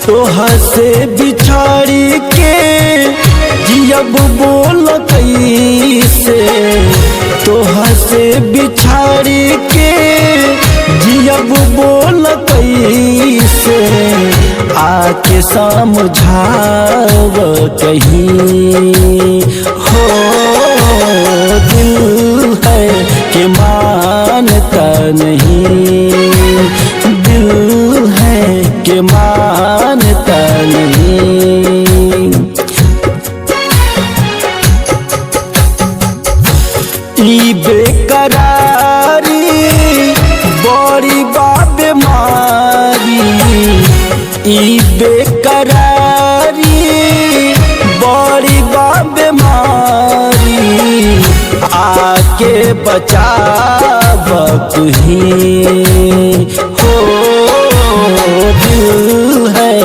तोहा से बिछाड़ी के जियब बोल कैसे, तोहा से बिछाड़ी के जियब बोल कैसे, आके समझाव कहीं हो। दिल है कि मानता नहीं, दिल है कि मानता नहीं। ई बेकरारी बड़ी बीमारी, ई बेकरारी बड़ी बीमारी, आके बचाव तुही हो। दिल है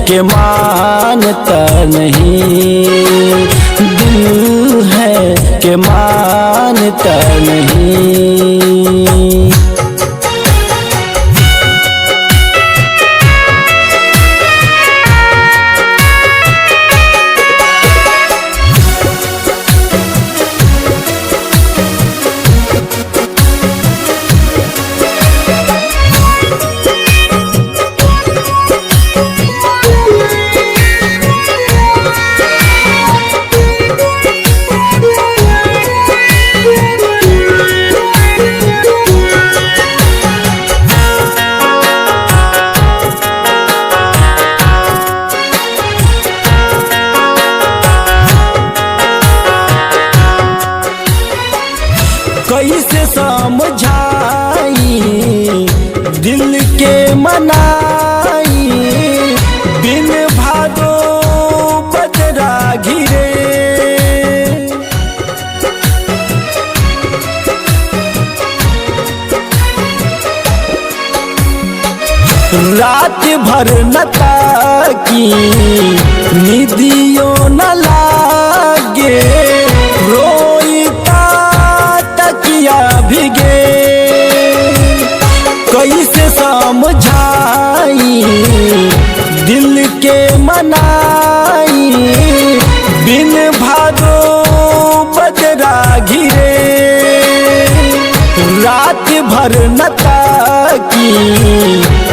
कि मानता नहीं, दिल है कि मानता नहीं। कैसे समझाई दिल के मनाई, बिन भादो बदरा घिरे। रात भर न ताकी निदियों न लागे, रोईता तकिया भिगे। कैसे समझाई दिल के मनाई, बिन भादो बदरा घिरे। रात भर न ताकी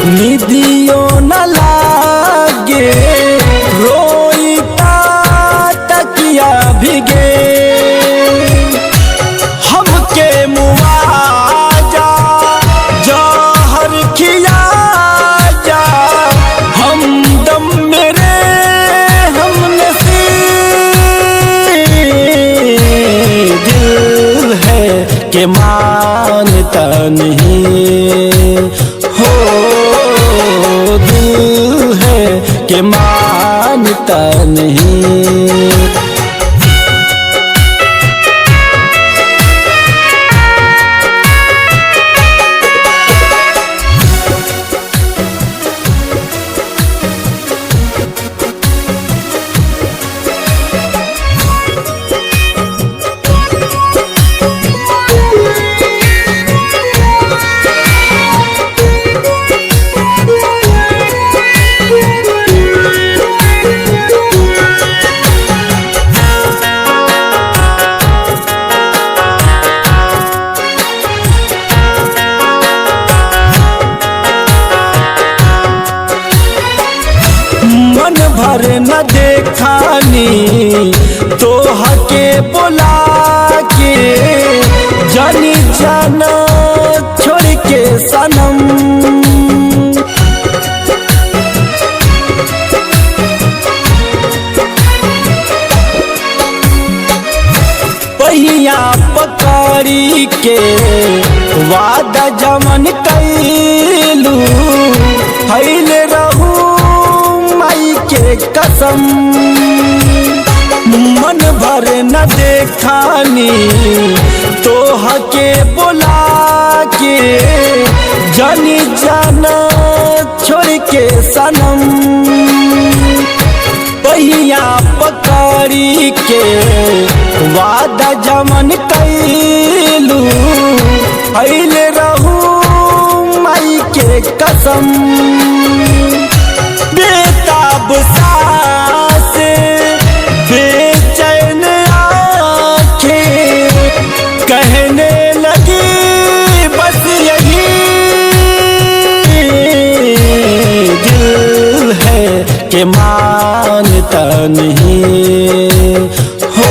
निदियों न लागे, रोईता तकिया भिगे। हमके मुआजा जहर खिया जा, हमदम मेरे हम नसीब। दिल है कि मानता नहीं हो, दिल है कि मानता नहीं। मन भर न देखानी तोहा के बुला के, जानी जाना छोड़ के सनम। पहिया पकड़ी के वादा जमन कैलू, फैल रहू माई के कसम। मन भर न देखानी तोहा के बुला के, जानी जाना छोड़ के सनम। पहिया पकड़ी के वादा जमन कैलू, फैल रहू माई के कसम। बेटा के मानता नहीं। हो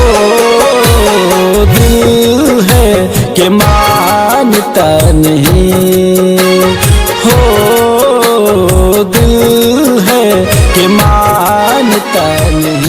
दिल है के मानता नहीं। हो दिल है के मानता नहीं।